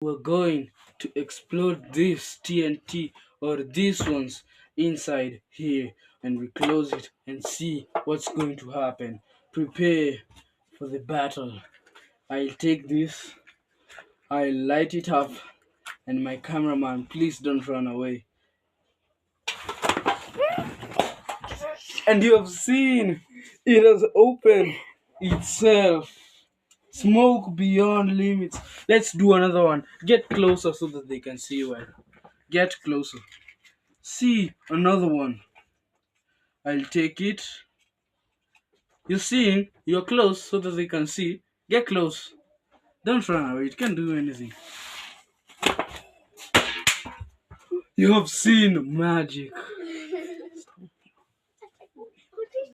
we're going to explode this TNT or these ones inside here, and we close it and see what's going to happen. Prepare for the battle. I'll take this, I'll light it up, and my cameraman, please don't run away. And you have seen it has opened itself. Smoke beyond limits. Let's do another one. Get closer so that they can see well. Get closer. See another one. I'll take it. You're seeing? You're close so that they can see. Get close. Don't run away. It can't do anything. You have seen magic.